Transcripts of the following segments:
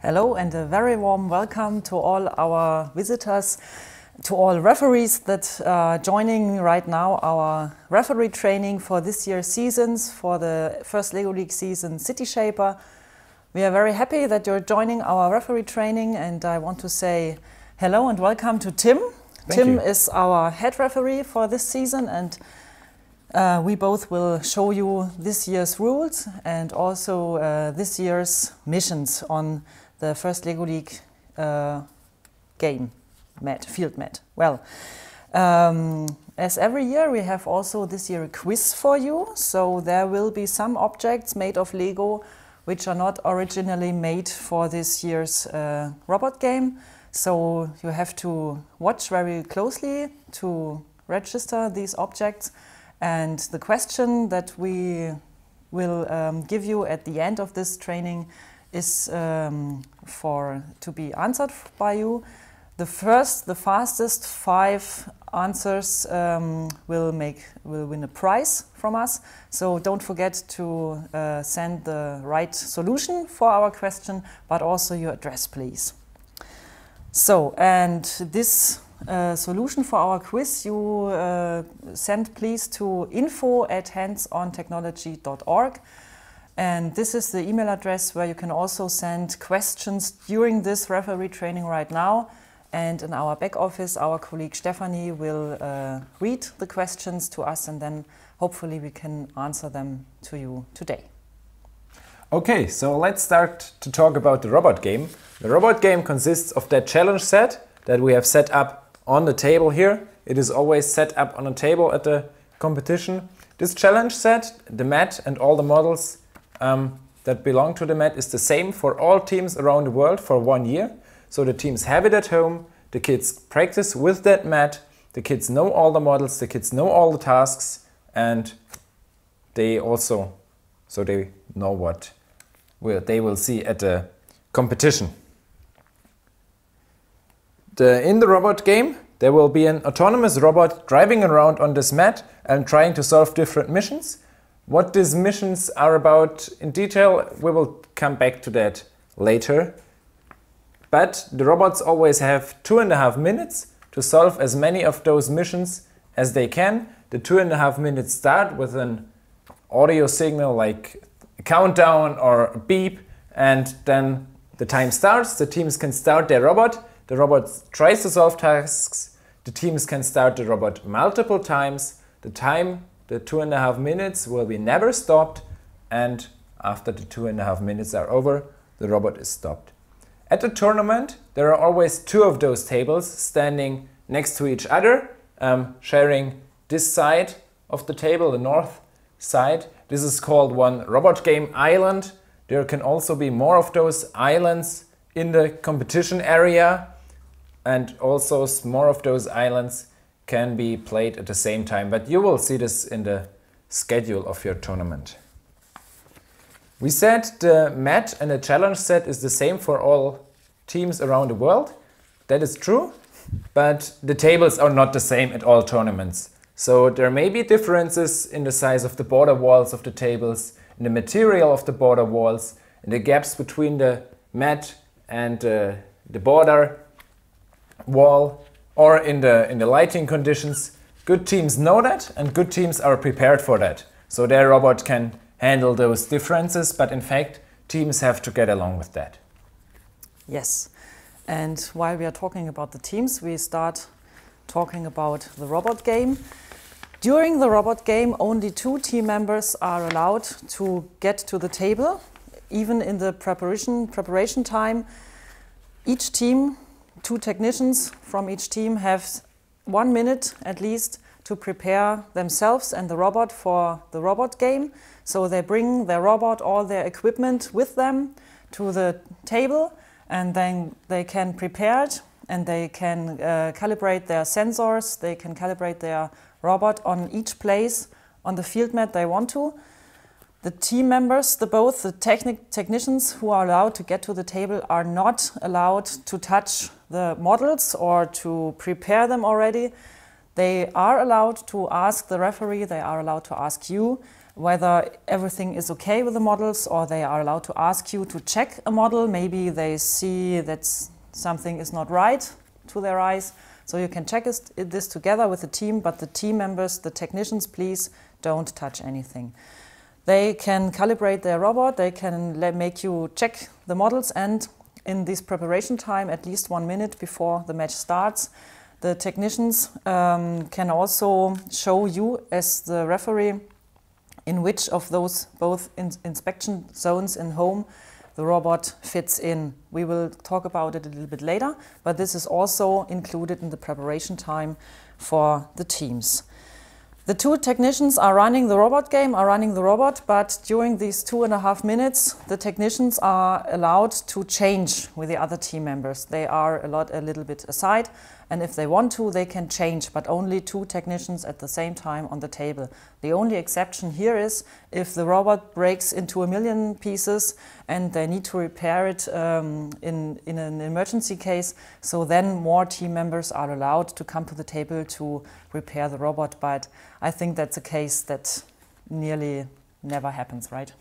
Hello and a very warm welcome to all our visitors, to all referees that are joining right now our referee training for this year's seasons, for the first LEGO League season City Shaper. We are very happy that you're joining our referee training, and I want to say hello and welcome to Tim. Tim is our head referee for this season, and we both will show you this year's rules and also this year's missions on the first LEGO League field mat. Well, as every year, we have also this year a quiz for you. So there will be some objects made of Lego which are not originally made for this year's robot game. So you have to watch very closely to register these objects. And the question that we will give you at the end of this training is to be answered by you. The fastest 5 answers will win a prize from us. So don't forget to send the right solution for our question, but also your address, please. So, and this solution for our quiz you send please to info@handsontechnology.org. And this is the email address where you can also send questions during this referee training right now. And in our back office, our colleague Stephanie will read the questions to us, and then hopefully we can answer them to you today. Okay, so let's start to talk about the robot game. The robot game consists of that challenge set that we have set up on the table here. It is always set up on a table at the competition. This challenge set, the mat and all the models that belong to the mat is the same for all teams around the world for 1 year. So the teams have it at home, the kids practice with that mat, the kids know all the models, the kids know all the tasks, and they also, so they know what they will see at the competition. In the robot game, there will be an autonomous robot driving around on this mat and trying to solve different missions. What these missions are about in detail, we will come back to that later. But the robots always have 2.5 minutes to solve as many of those missions as they can. The 2.5 minutes start with an audio signal like a countdown or a beep, and then the time starts. The teams can start their robot. The robot tries to solve tasks. The teams can start the robot multiple times. The 2.5 minutes will be never stopped, and after the 2.5 minutes are over, the robot is stopped. At the tournament, there are always 2 of those tables standing next to each other, sharing this side of the table, the north side. This is called one robot game island. There can also be more of those islands in the competition area, and also more of those islands can be played at the same time, but you will see this in the schedule of your tournament. We said the mat and the challenge set is the same for all teams around the world. That is true, but the tables are not the same at all tournaments. So there may be differences in the size of the border walls of the tables, in the material of the border walls, in the gaps between the mat and the border wall, or in the lighting conditions. Good teams know that, and good teams are prepared for that. So their robot can handle those differences, but in fact, teams have to get along with that. Yes, and while we are talking about the teams, we start talking about the robot game. During the robot game, only 2 team members are allowed to get to the table. Even in the preparation time, each team, 2 technicians from each team have 1 minute at least to prepare themselves and the robot for the robot game. So they bring their robot, all their equipment with them to the table, and then they can prepare it, and they can calibrate their sensors, they can calibrate their robot on each place on the field mat they want to. The team members, both the technicians who are allowed to get to the table, are not allowed to touch the models or to prepare them already. They are allowed to ask the referee, they are allowed to ask you, whether everything is okay with the models, or they are allowed to ask you to check a model. Maybe they see that something is not right to their eyes. So you can check this together with the team, but the team members, the technicians, please don't touch anything. They can calibrate their robot, they can make you check the models, and in this preparation time, at least 1 minute before the match starts, the technicians can also show you as the referee in which of those both inspection zones in home the robot fits in. We will talk about it a little bit later, but this is also included in the preparation time for the teams. The two technicians are running the robot, but during these 2.5 minutes, the technicians are allowed to change with the other team members. They are a little bit aside, and if they want to, they can change, but only 2 technicians at the same time on the table. The only exception here is if the robot breaks into 1 million pieces and they need to repair it in an emergency case, so then more team members are allowed to come to the table to repair the robot, but I think that's a case that nearly never happens, right?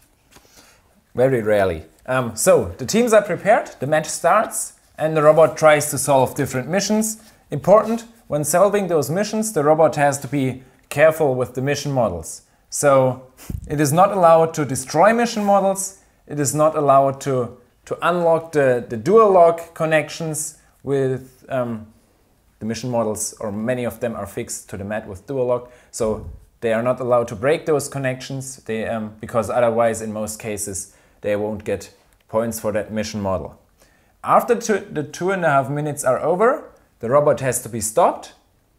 Very rarely. So the teams are prepared, the match starts, and the robot tries to solve different missions. Important, when solving those missions, the robot has to be careful with the mission models. So it is not allowed to destroy mission models, it is not allowed to unlock the dual lock connections with the mission models, or many of them are fixed to the mat with dual lock, so they are not allowed to break those connections, because otherwise in most cases they won't get points for that mission model. After the 2.5 minutes are over, the robot has to be stopped.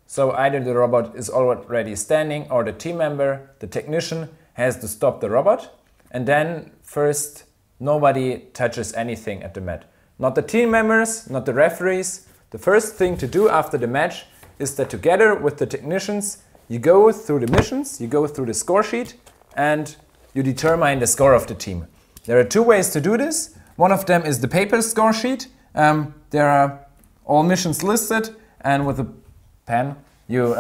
So either the robot is already standing, or the team member, the technician, has to stop the robot. And then first, nobody touches anything at the mat. Not the team members, not the referees. The first thing to do after the match is that together with the technicians, you go through the missions, you go through the score sheet, and you determine the score of the team. There are 2 ways to do this. One of them is the paper score sheet. There are all missions listed, and with a pen you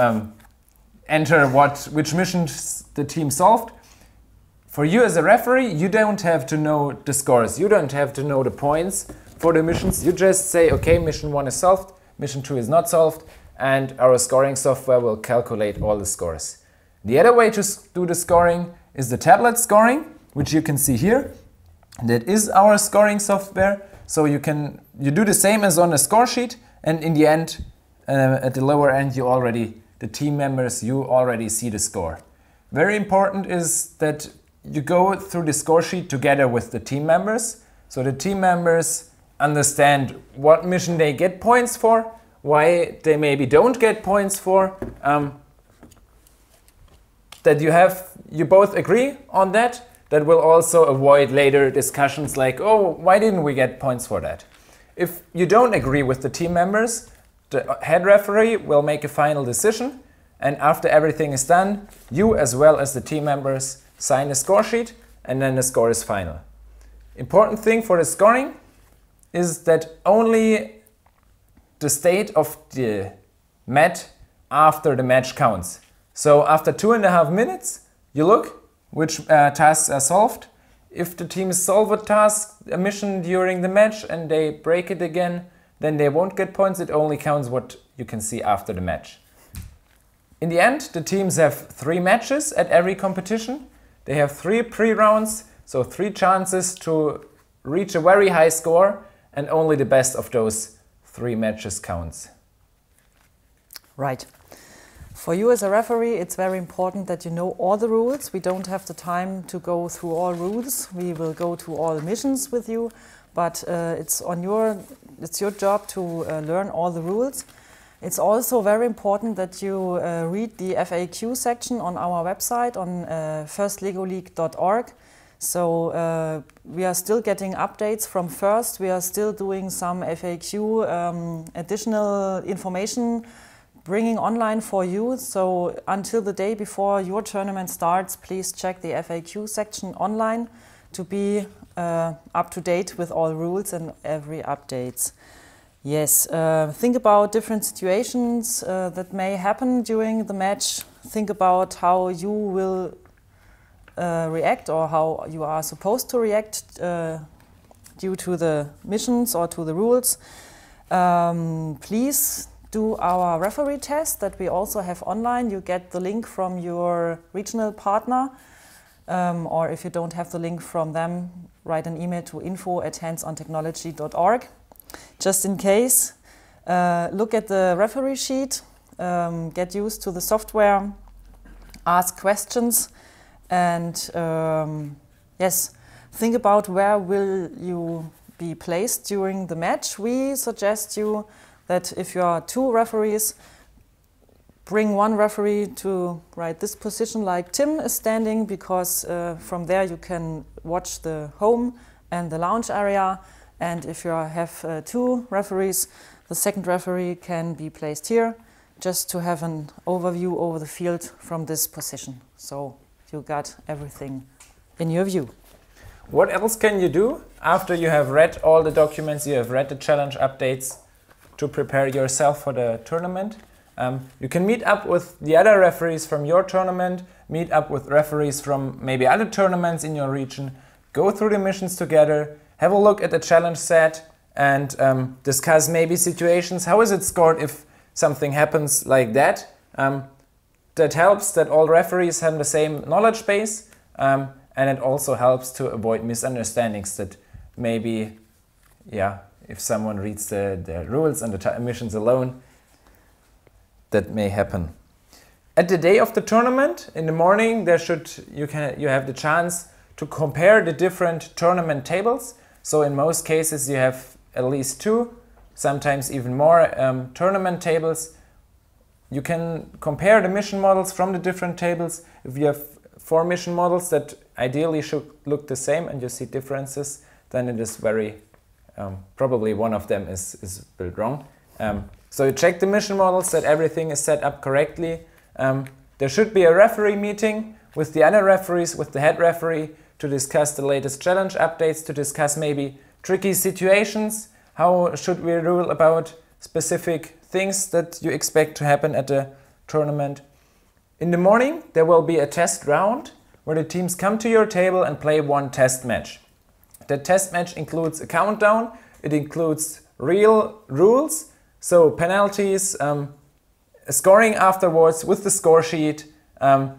enter which missions the team solved. For you as a referee, you don't have to know the scores, you don't have to know the points for the missions. You just say, okay, mission 1 is solved, mission 2 is not solved, and our scoring software will calculate all the scores. The other way to do the scoring is the tablet scoring, which you can see here. That is our scoring software. So you do the same as on a score sheet, and in the end, at the lower end, the team members, you already see the score. Very important is that you go through the score sheet together with the team members, so the team members understand what mission they get points for, why they maybe don't get points for, that you both agree on that. That will also avoid later discussions like, oh, why didn't we get points for that? If you don't agree with the team members, the head referee will make a final decision, and after everything is done, you as well as the team members sign a score sheet, and then the score is final. Important thing for the scoring is that only the state of the mat after the match counts. So after 2.5 minutes, you look which tasks are solved. If the teams solve a mission during the match and they break it again, then they won't get points. It only counts what you can see after the match. In the end, the teams have 3 matches at every competition. They have 3 pre-rounds, so 3 chances to reach a very high score, and only the best of those 3 matches counts. Right. For you as a referee, it's very important that you know all the rules. We don't have the time to go through all rules. We will go to all missions with you, but it's your job to learn all the rules. It's also very important that you read the FAQ section on our website on firstlegoleague.org. So we are still getting updates from First. We are still doing some FAQ additional information bringing online for you. So until the day before your tournament starts, please check the FAQ section online to be up to date with all rules and every updates. Yes, think about different situations that may happen during the match. Think about how you will react or how you are supposed to react due to the missions or to the rules, please do our referee test that we also have online. You get the link from your regional partner, or if you don't have the link from them, write an email to info@handsontechnology.org. Just in case, look at the referee sheet, get used to the software, ask questions, and yes, think about where will you be placed during the match. We suggest you that if you are 2 referees, bring 1 referee to this position like Tim is standing, because from there you can watch the home and the lounge area. And if you have 2 referees, the second referee can be placed here, just to have an overview over the field from this position. So you got everything in your view. What else can you do after you have read all the documents, you have read the challenge updates to prepare yourself for the tournament? You can meet up with the other referees from your tournament, meet up with referees from maybe other tournaments in your region, go through the missions together, have a look at the challenge set, and discuss maybe situations. How is it scored if something happens like that? That helps that all referees have the same knowledge base, and it also helps to avoid misunderstandings that maybe, if someone reads the rules and the missions alone, that may happen. At the day of the tournament, in the morning, you have the chance to compare the different tournament tables. So in most cases you have at least 2, sometimes even more tournament tables. You can compare the mission models from the different tables. If you have 4 mission models that ideally should look the same and you see differences, then it is very probably one of them is built wrong. So you check the mission models, that everything is set up correctly. There should be a referee meeting with the other referees, with the head referee, to discuss the latest challenge updates, to discuss maybe tricky situations. How should we rule about specific things that you expect to happen at the tournament? In the morning, there will be a test round where the teams come to your table and play 1 test match. The test match includes a countdown, it includes real rules, so penalties, scoring afterwards with the score sheet,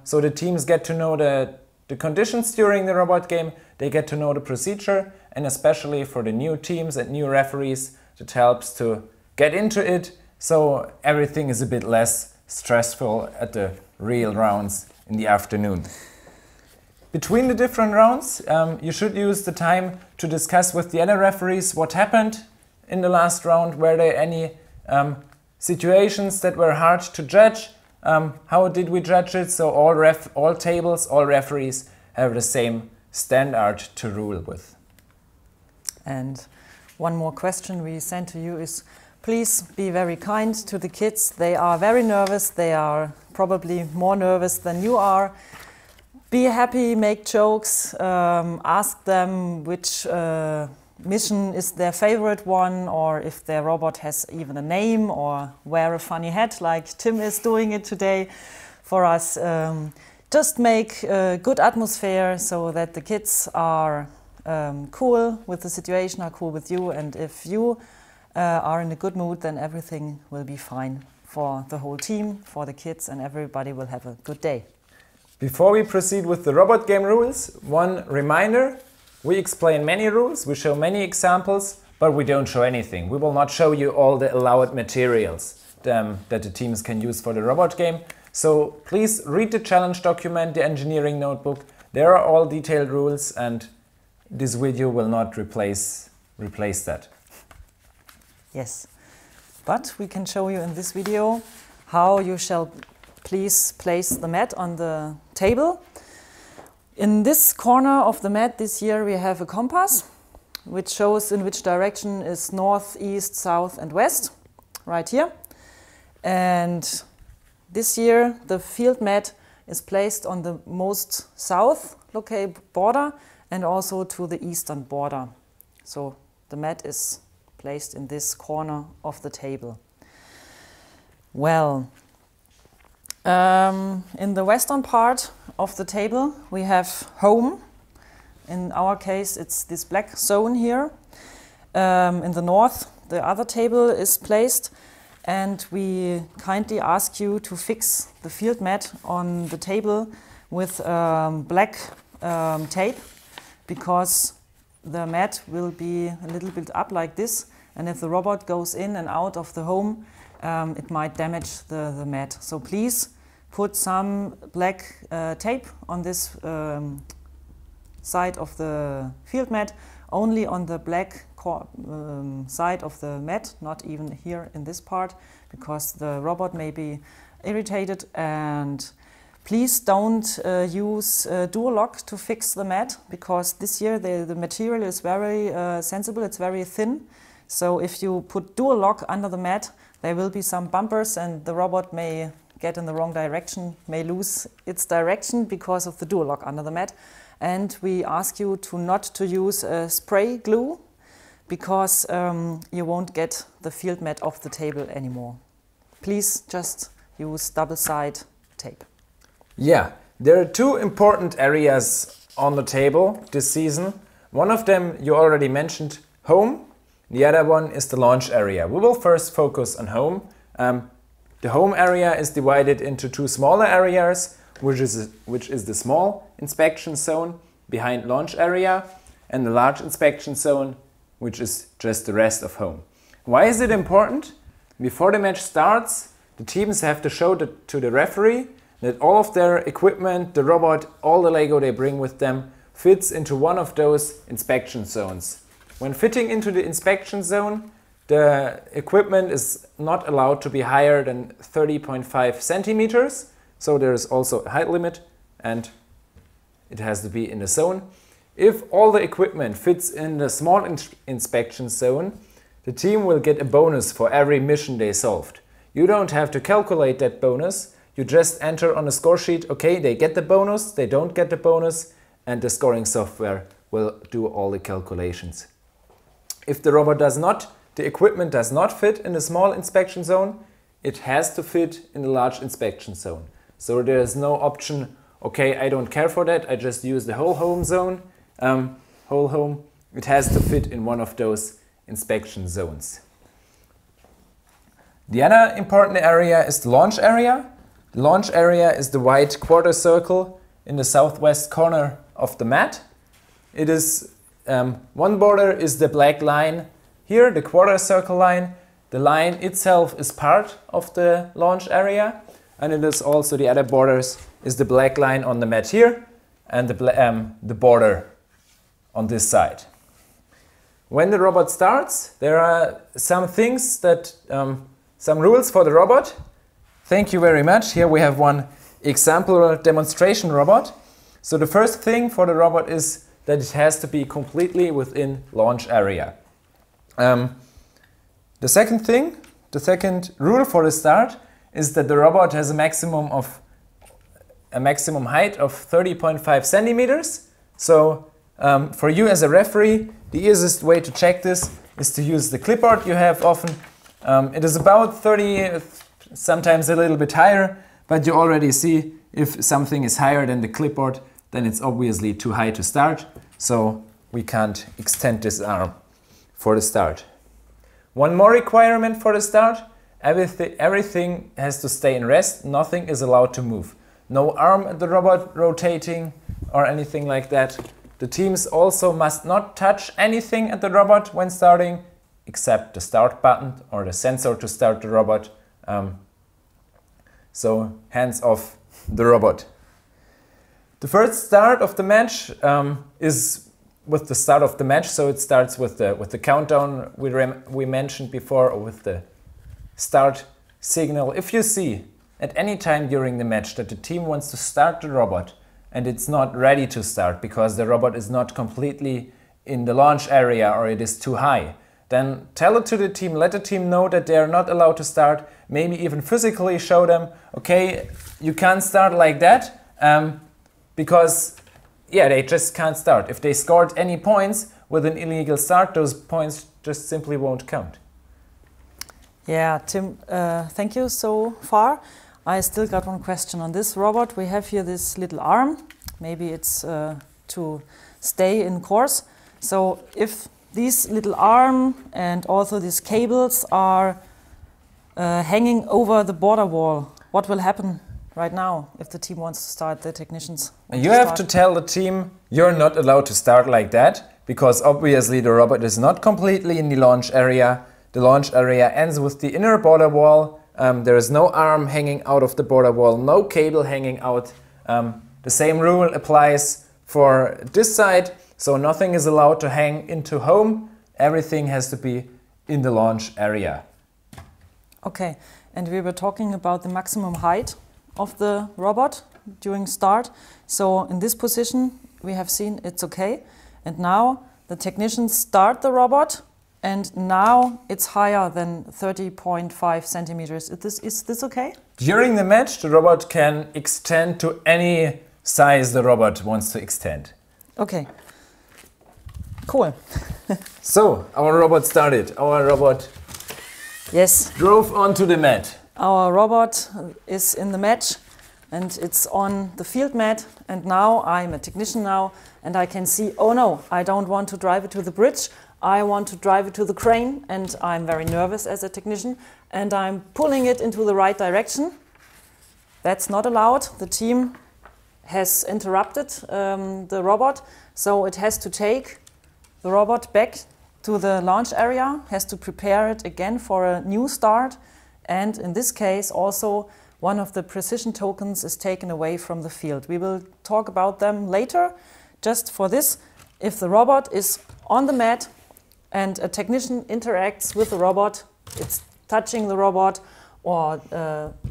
so the teams get to know the conditions during the robot game, they get to know the procedure, and especially for the new teams and new referees, it helps to get into it, so everything is a bit less stressful at the real rounds in the afternoon. Between the different rounds, you should use the time to discuss with the other referees what happened in the last round. Were there any situations that were hard to judge? How did we judge it? So all tables, all referees have the same standard to rule with. And one more question we sent to you is, please be very kind to the kids. They are very nervous. They are probably more nervous than you are. Be happy, make jokes, ask them which mission is their favorite one, or if their robot has even a name, or wear a funny hat like Tim is doing it today for us. Just make a good atmosphere so that the kids are cool with the situation, are cool with you, and if you are in a good mood, then everything will be fine for the whole team, for the kids, and everybody will have a good day. Before we proceed with the robot game rules, one reminder: we explain many rules, we show many examples, but we don't show anything. We will not show you all the allowed materials that the teams can use for the robot game. So please read the challenge document, the engineering notebook. There are all detailed rules, and this video will not replace that. Yes, but we can show you in this video how you shall please place the mat on the table. In this corner of the mat this year we have a compass which shows in which direction is north, east, south and west, right here. And this year the field mat is placed on the most south border and also to the eastern border. So the mat is placed in this corner of the table. Well, In the western part of the table, we have home. In our case, it's this black zone here. In the north, the other table is placed, and we kindly ask you to fix the field mat on the table with black tape, because the mat will be a little bit up like this, and if the robot goes in and out of the home, it might damage the mat. So please put some black tape on this side of the field mat, only on the black side of the mat, not even here in this part, because the robot may be irritated. And please don't use dual lock to fix the mat, because this year the material is very sensible, it's very thin. So if you put dual lock under the mat, there will be some bumpers and the robot may get in the wrong direction, may lose its direction because of the dual lock under the mat. And we ask you to not to use spray glue, because you won't get the field mat off the table anymore. Please just use double-side tape. Yeah, there are two important areas on the table this season. One of them you already mentioned, home. The other one is the launch area. We will first focus on home. The home area is divided into two smaller areas, which is the small inspection zone behind launch area, and the large inspection zone, which is just the rest of home. Why is it important? Before the match starts, the teams have to show to the referee that all of their equipment, the robot, all the Lego they bring with them fits into one of those inspection zones. When fitting into the inspection zone, the equipment is not allowed to be higher than 30.5 centimeters. So there is also a height limit and it has to be in the zone. If all the equipment fits in the small inspection zone, the team will get a bonus for every mission they solved. You don't have to calculate that bonus. You just enter on a score sheet, okay, they get the bonus, they don't get the bonus, and the scoring software will do all the calculations. If the robot the equipment does not fit in the small inspection zone, it has to fit in the large inspection zone. So there is no option, okay, I don't care for that, I just use the whole home zone, whole home. It has to fit in one of those inspection zones. The other important area is the launch area. The launch area is the white quarter circle in the southwest corner of the mat. It is one border is the black line here, the quarter circle line. The line itself is part of the launch area, and it is also the other borders is the black line on the mat here and the border on this side. When the robot starts, there are some things that some rules for the robot. Thank you very much. Here we have one example demonstration robot. So the first thing for the robot is that it has to be completely within launch area. The second rule for the start is that the robot has a maximum height of 30.5 centimeters. So for you as a referee, the easiest way to check this is to use the clipboard you have often. It is about 30, sometimes a little bit higher, but you already see if something is higher than the clipboard, then it's obviously too high to start. So we can't extend this arm for the start. One more requirement for the start, everything has to stay in rest, nothing is allowed to move. No arm at the robot rotating or anything like that. The teams also must not touch anything at the robot when starting, except the start button or the sensor to start the robot. So hands off the robot. The first start of the match is with the start of the match, so it starts with the countdown we mentioned before, or with the start signal. If you see at any time during the match that the team wants to start the robot and it's not ready to start because the robot is not completely in the launch area or it is too high, then tell it to the team, let the team know that they are not allowed to start, maybe even physically show them, okay, you can't start like that, because yeah, they just can't start. If they scored any points with an illegal start, those points just simply won't count. Yeah, Tim, thank you so far. I still got one question on this robot. We have here this little arm. Maybe it's to stay in course. So if these little arm and also these cables are hanging over the border wall, what will happen right now if the team wants to start, the technicians? You have to tell the team you're not allowed to start like that, because obviously the robot is not completely in the launch area. The launch area ends with the inner border wall. There is no arm hanging out of the border wall, no cable hanging out. The same rule applies for this side, so nothing is allowed to hang into home. Everything has to be in the launch area. Okay, and we were talking about the maximum height of the robot during start. So in this position we have seen it's okay. And now the technicians start the robot, and now it's higher than 30.5 centimeters. Is this okay? During the match, the robot can extend to any size the robot wants to extend. Okay, cool. So, our robot started. Our robot drove onto the mat. Our robot is in the match, and it's on the field mat. And now I'm a technician now, and I can see, oh no, I don't want to drive it to the bridge. I want to drive it to the crane, and I'm very nervous as a technician, and I'm pulling it into the right direction. That's not allowed. The team has interrupted the robot, so it has to take the robot back to the launch area, has to prepare it again for a new start, and in this case also one of the precision tokens is taken away from the field. We will talk about them later. Just for this, if the robot is on the mat and a technician interacts with the robot, it's touching the robot or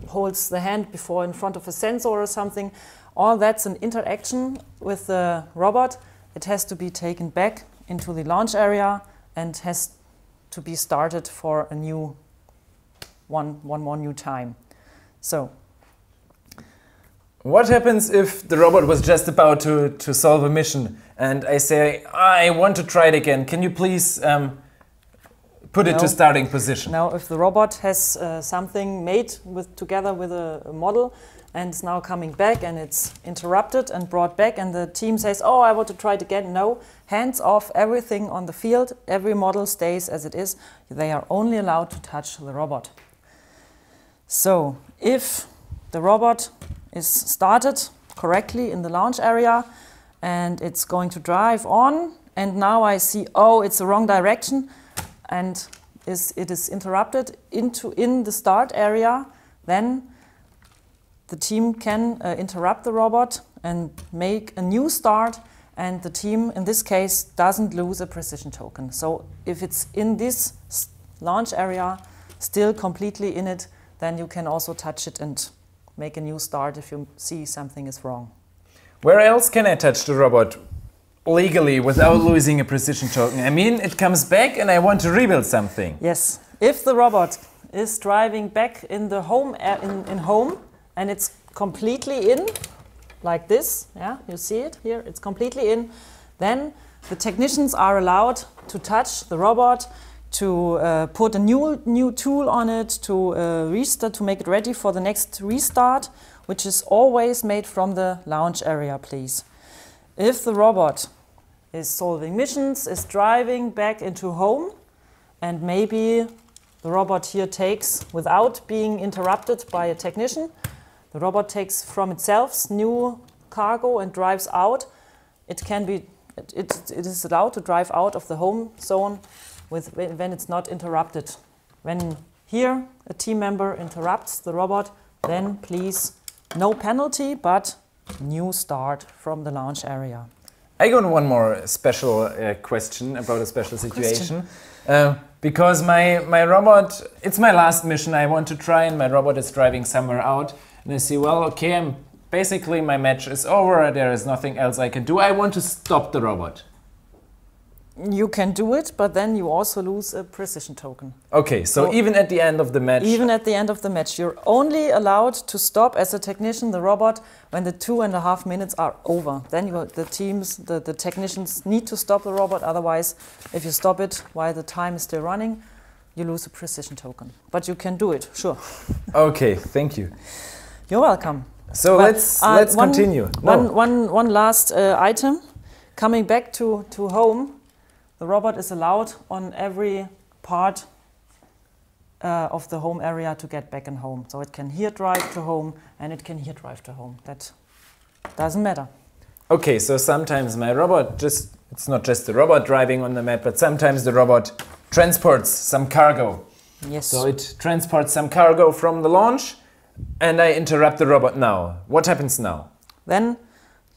holds the hand before in front of a sensor or something, all that's an interaction with the robot. It has to be taken back into the launch area and has to be started for a new one more new time. So, what happens if the robot was just about to solve a mission and I say, I want to try it again, can you please put it to starting position? Now, if the robot has something made together with a model and it's now coming back and it's interrupted and brought back and the team says, oh, I want to try it again. No, hands off everything on the field. Every model stays as it is. They are only allowed to touch the robot. So, if the robot is started correctly in the launch area and it's going to drive on, and now I see, oh, it's the wrong direction, and it is interrupted in the start area, then the team can interrupt the robot and make a new start, and the team in this case doesn't lose a precision token. So if it's in this launch area, still completely in it, then you can also touch it and make a new start if you see something is wrong. Where else can I touch the robot legally without losing a precision token? I mean, it comes back and I want to rebuild something. Yes, if the robot is driving back in the home in home and it's completely in, like this, yeah, you see it here, it's completely in, then the technicians are allowed to touch the robot, to put a new tool on it, to restart, to make it ready for the next restart, which is always made from the launch area, please. If the robot is solving missions, is driving back into home, and maybe the robot here takes, without being interrupted by a technician, the robot takes from itself new cargo and drives out, it is allowed to drive out of the home zone when it's not interrupted. When here a team member interrupts the robot, then please no penalty, but new start from the launch area. I got one more special question about a special situation. Because my robot, it's my last mission I want to try, and my robot is driving somewhere out, and I see, well, okay, basically my match is over, there is nothing else I can do. I want to stop the robot. You can do it, but then you also lose a precision token. Okay, so even at the end of the match? Even at the end of the match. You're only allowed to stop as a technician the robot when the 2.5 minutes are over. Then the technicians need to stop the robot, otherwise if you stop it while the time is still running, you lose a precision token. But you can do it, sure. Okay, thank you. You're welcome. So let's continue. One last item. Coming back to home, the robot is allowed on every part of the home area to get back in home. So it can here drive to home and it can here drive to home. That doesn't matter. Okay, so sometimes my robot it's not just the robot driving on the mat, but sometimes the robot transports some cargo. Yes. So it transports some cargo from the launch and I interrupt the robot now. What happens now? Then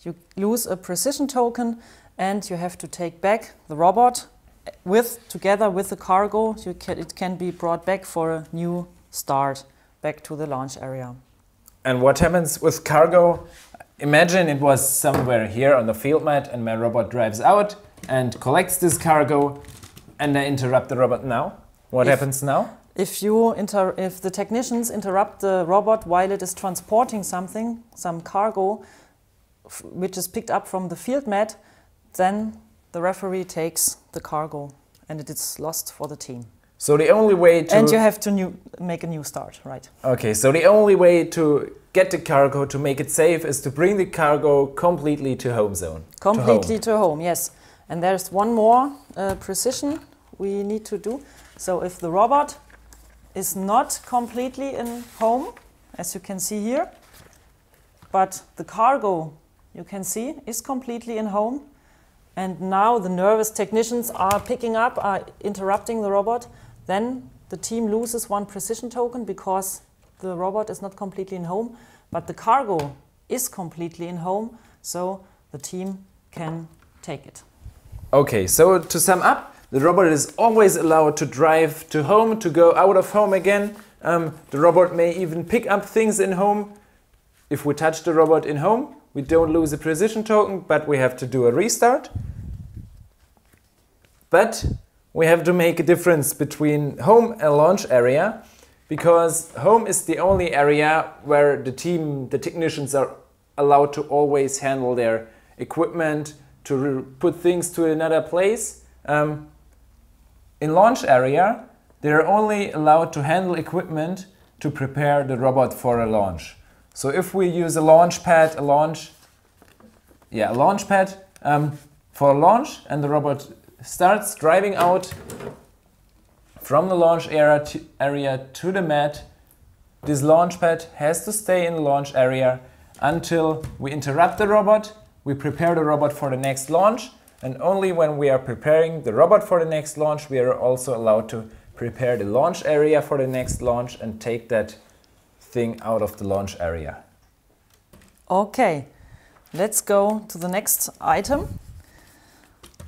you lose a precision token and you have to take back the robot together with the cargo. It can be brought back for a new start back to the launch area. And what happens with cargo? Imagine it was somewhere here on the field mat and my robot drives out and collects this cargo and I interrupt the robot now. What happens now? If the technicians interrupt the robot while it is transporting something, some cargo, which is picked up from the field mat, then the referee takes the cargo and it is lost for the team. So the only way to... And you have to make a new start, right? Okay, so the only way to get the cargo, to make it safe, is to bring the cargo completely to home zone. Completely to home, yes. And there's one more precision we need to do. So if the robot is not completely in home, as you can see here, but the cargo, you can see, is completely in home, and now the nervous technicians are interrupting the robot, then the team loses one precision token because the robot is not completely in home, but the cargo is completely in home, so the team can take it. Okay, so to sum up, the robot is always allowed to drive to home, to go out of home again. The robot may even pick up things in home. If we touch the robot in home, we don't lose a precision token, but we have to do a restart. But we have to make a difference between home and launch area, because home is the only area where the technicians are allowed to always handle their equipment, to put things to another place. In launch area, they are only allowed to handle equipment to prepare the robot for a launch. So if we use a launch pad, for a launch, and the robot starts driving out from the launch area to the mat, this launch pad has to stay in the launch area until we interrupt the robot, we prepare the robot for the next launch, and only when we are preparing the robot for the next launch, we are also allowed to prepare the launch area for the next launch and take that thing out of the launch area. Okay, let's go to the next item.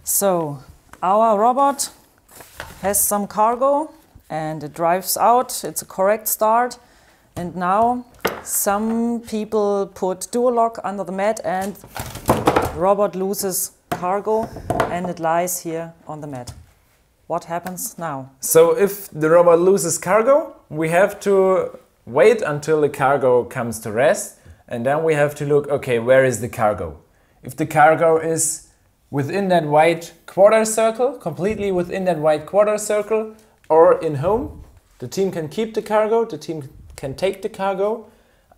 So, our robot has some cargo and it drives out. It's a correct start. And now some people put dual lock under the mat and the robot loses cargo and it lies here on the mat. What happens now? So if the robot loses cargo, we have to wait until the cargo comes to rest, and then we have to look, okay, where is the cargo? If the cargo is within that white quarter circle, completely within that white quarter circle, or in home, the team can keep the cargo, the team can take the cargo.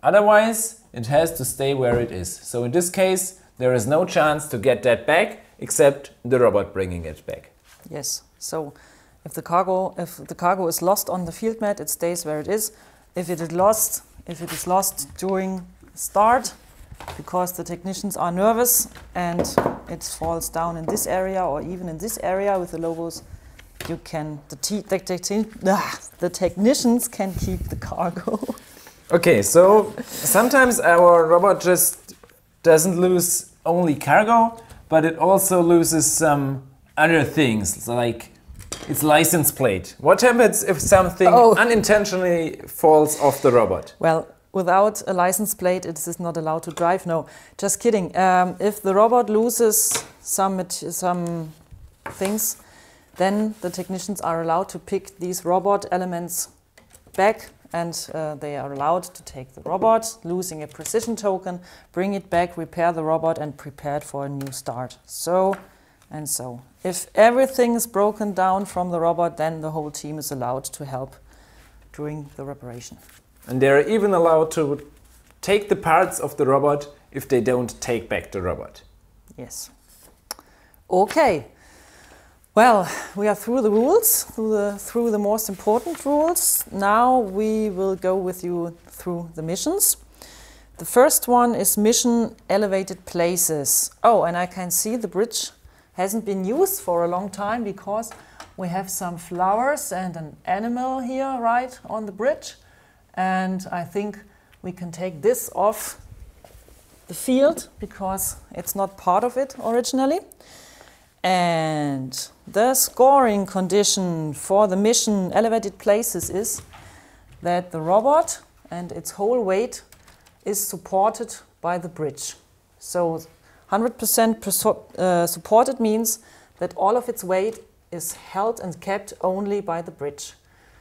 Otherwise, it has to stay where it is. So in this case, there is no chance to get that back, except the robot bringing it back. Yes. So if the cargo is lost on the field mat, it stays where it is. If it is lost during start, because the technicians are nervous and it falls down in this area or even in this area with the logos, the technicians can keep the cargo. Okay, so sometimes our robot just doesn't lose only cargo, but it also loses some other things, like its license plate. What happens if something unintentionally falls off the robot? Well, without a license plate, it is not allowed to drive. No, just kidding. If the robot loses some things, then the technicians are allowed to pick these robot elements back, and they are allowed to take the robot, losing a precision token, bring it back, repair the robot, and prepare it for a new start. So and so. If everything is broken down from the robot, then the whole team is allowed to help during the reparation. And they're even allowed to take the parts of the robot if they don't take back the robot. Yes. Okay. Well, we are through the rules, through the most important rules. Now we will go with you through the missions. The first one is mission elevated places. Oh, and I can see the bridge hasn't been used for a long time because we have some flowers and an animal here right on the bridge. And I think we can take this off the field because it's not part of it originally. And the scoring condition for the mission elevated places is that the robot and its whole weight is supported by the bridge. So 100% supported means that all of its weight is held and kept only by the bridge.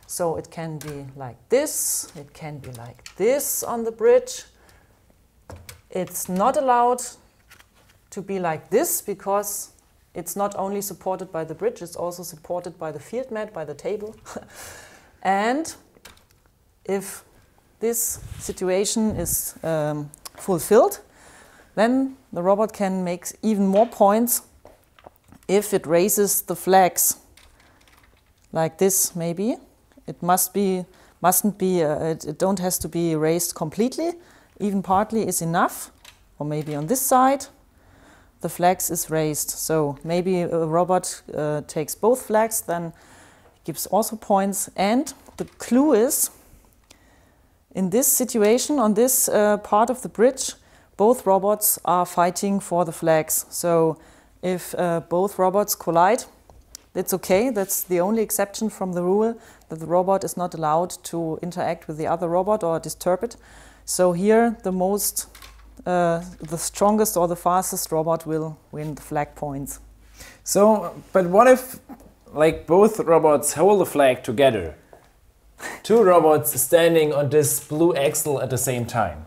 So it can be like this, it can be like this on the bridge. It's not allowed to be like this because it's not only supported by the bridge, it's also supported by the field mat, by the table. And if this situation is fulfilled, then the robot can make even more points if it raises the flags like this maybe. It mustn't be, it don't has to be raised completely, even partly is enough, or maybe on this side the flags is raised. So maybe a robot takes both flags, then gives also points. And the clue is, in this situation, on this part of the bridge, both robots are fighting for the flags. So if both robots collide, it's okay. That's the only exception from the rule that the robot is not allowed to interact with the other robot or disturb it. So here the strongest or the fastest robot will win the flag points. So, but what if like both robots hold the flag together? Two robots standing on this blue axle at the same time.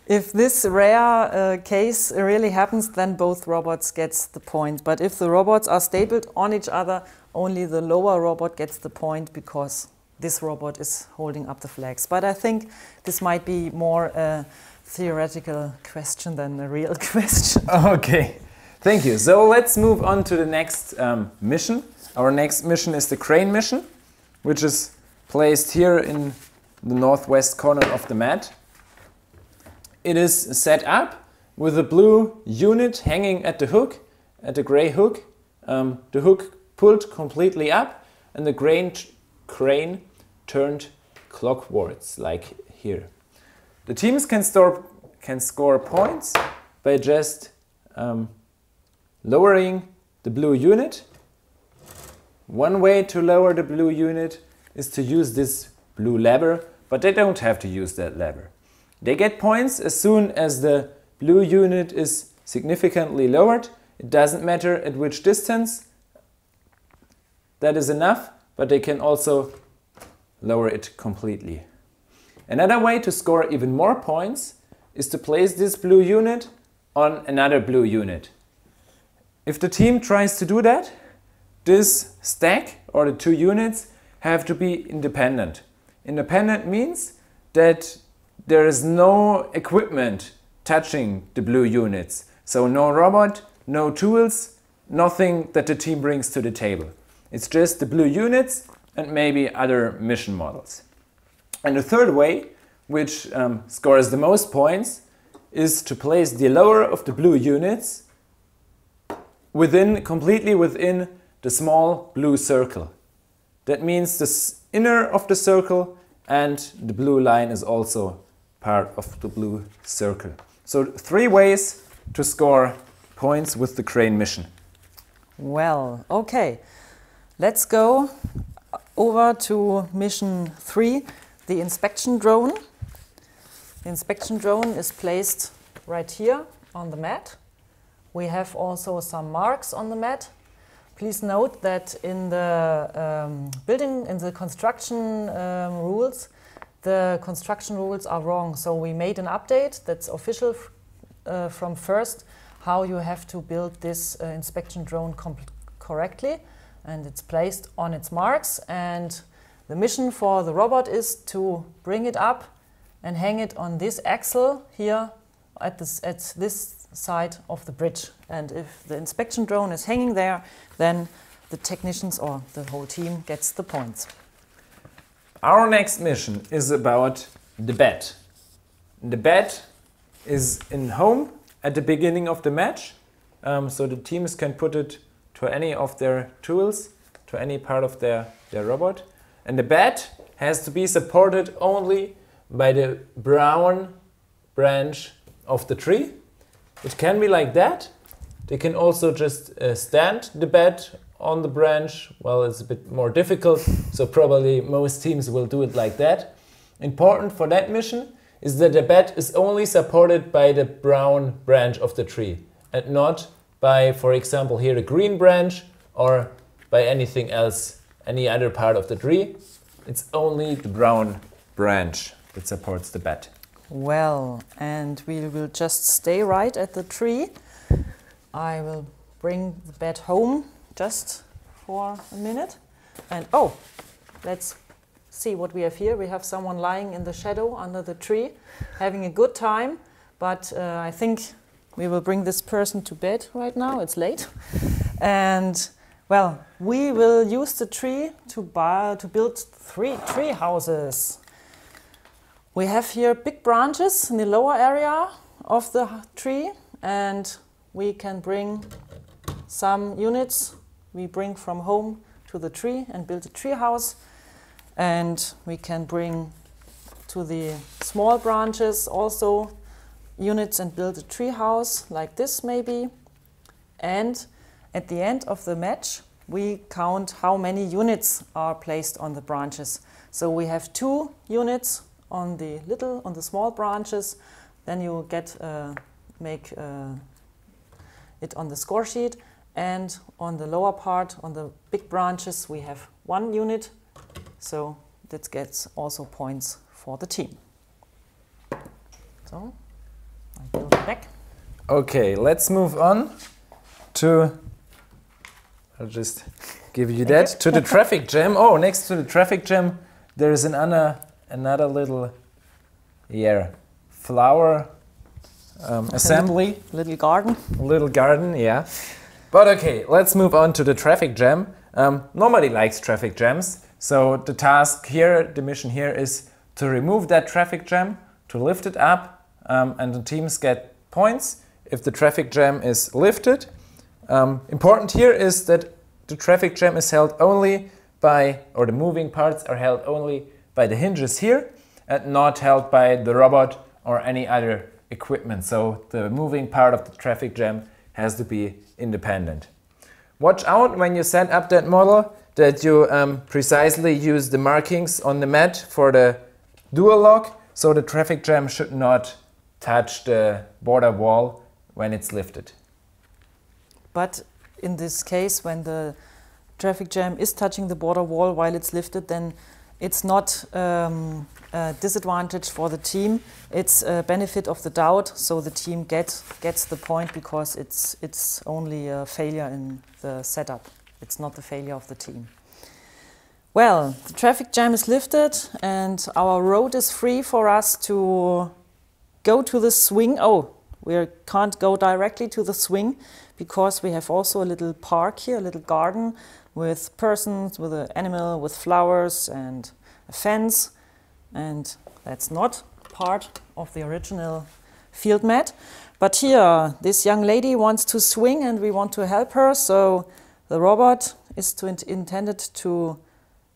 If this rare case really happens, then both robots gets the point. But if the robots are stapled on each other, only the lower robot gets the point because this robot is holding up the flags. But I think this might be more a theoretical question than a real question. Okay, thank you. So let's move on to the next mission. Our next mission is the crane mission, which is placed here in the northwest corner of the mat. It is set up with a blue unit hanging at the hook, at the gray hook. The hook pulled completely up and the crane turned clockwards, like here. The teams can score points by just lowering the blue unit. One way to lower the blue unit is to use this blue lever, but they don't have to use that lever. They get points as soon as the blue unit is significantly lowered. It doesn't matter at which distance. That is enough, but they can also lower it completely. Another way to score even more points is to place this blue unit on another blue unit. If the team tries to do that, this stack or the two units have to be independent. Independent means that there is no equipment touching the blue units. So no robot, no tools, nothing that the team brings to the table. It's just the blue units and maybe other mission models. And the third way, which scores the most points, is to place the lower of the blue units completely within the small blue circle. That means the inner of the circle and the blue line is also part of the blue circle. So 3 ways to score points with the crane mission. Well, okay. Let's go over to mission 3, the inspection drone. The inspection drone is placed right here on the mat. We have also some marks on the mat. Please note that in the construction rules, the construction rules are wrong. So we made an update that's official from first, how you have to build this inspection drone correctly. And it's placed on its marks. And the mission for the robot is to bring it up and hang it on this axle here at this side of the bridge. And if the inspection drone is hanging there, then the technicians or the whole team gets the points. Our next mission is about the bed. The bed is in home at the beginning of the match, so the teams can put it to any of their tools, to any part of their robot. And the bed has to be supported only by the brown branch of the tree. It can be like that. They can also just stand the bed on the branch. Well, it's a bit more difficult, so probably most teams will do it like that. Important for that mission is that the bed is only supported by the brown branch of the tree and not by, for example, here the green branch or by anything else, any other part of the tree. It's only the brown branch that supports the bed. Well, and we will just stay right at the tree. I will bring the bed home just for a minute. And oh, let's see what we have here. We have someone lying in the shadow under the tree, having a good time. But I think we will bring this person to bed right now. It's late. And well, we will use the tree to build 3 tree houses. We have here big branches in the lower area of the tree, and we can bring some units we bring from home to the tree and build a tree house. And we can bring to the small branches also units and build a tree house like this maybe. And at the end of the match, we count how many units are placed on the branches. So we have 2 units on the small branches. Then you make it on the score sheet. And on the lower part, on the big branches, we have 1 unit. So that gets also points for the team. So I build it back. Okay, let's move on to, I'll just give you that, to the traffic jam. Oh, next to the traffic jam, there is another little, flower assembly. Little garden. Little garden, yeah. But okay, let's move on to the traffic jam. Nobody likes traffic jams, so the task here, the mission here is to remove that traffic jam, to lift it up, and the teams get points if the traffic jam is lifted. Important here is that the traffic jam is held only by, or the moving parts are held only by the hinges here and not held by the robot or any other equipment. So the moving part of the traffic jam has to be independent. Watch out when you set up that model that you precisely use the markings on the mat for the dual lock, so the traffic jam should not touch the border wall when it's lifted. But in this case, when the traffic jam is touching the border wall while it's lifted, then it's not a disadvantage for the team. It's a benefit of the doubt, so the team gets the point because it's only a failure in the setup. It's not the failure of the team. Well, the traffic jam is lifted and our road is free for us to go to the swing. Oh, we can't go directly to the swing because we have also a little park here, a little garden with persons, with an animal, with flowers and a fence. And that's not part of the original field mat. But here, this young lady wants to swing and we want to help her. So the robot is intended to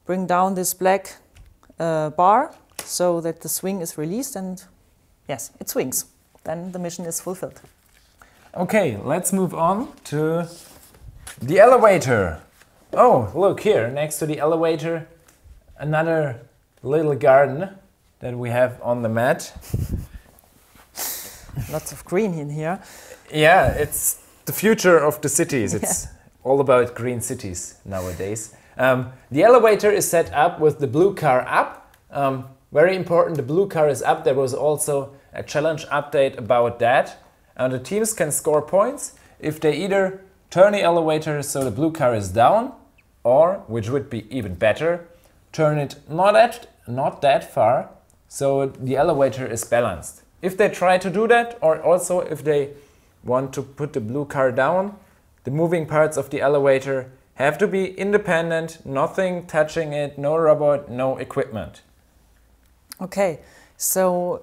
bring down this black bar so that the swing is released and yes, it swings. Then the mission is fulfilled. Okay, let's move on to the elevator. Oh, look here, next to the elevator, another little garden that we have on the mat. Lots of green in here. Yeah, it's the future of the cities. It's all about green cities nowadays. The elevator is set up with the blue car up. Very important, the blue car is up. There was also a challenge update about that. The teams can score points if they either turn the elevator so the blue car is down, or, which would be even better, turn it not that far so the elevator is balanced. If they try to do that, or also if they want to put the blue car down, the moving parts of the elevator have to be independent, nothing touching it, no robot, no equipment. Okay, so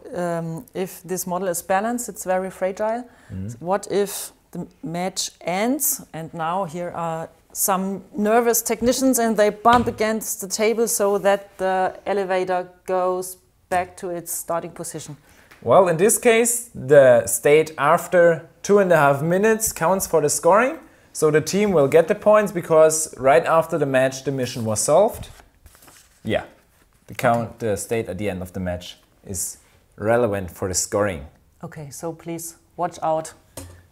if this model is balanced, it's very fragile. What if the match ends and now here are some nervous technicians and they bump against the table so that the elevator goes back to its starting position? Well, in this case, the state after 2.5 minutes counts for the scoring. So the team will get the points because right after the match the mission was solved. Yeah, the state at the end of the match is relevant for the scoring. Okay, so please watch out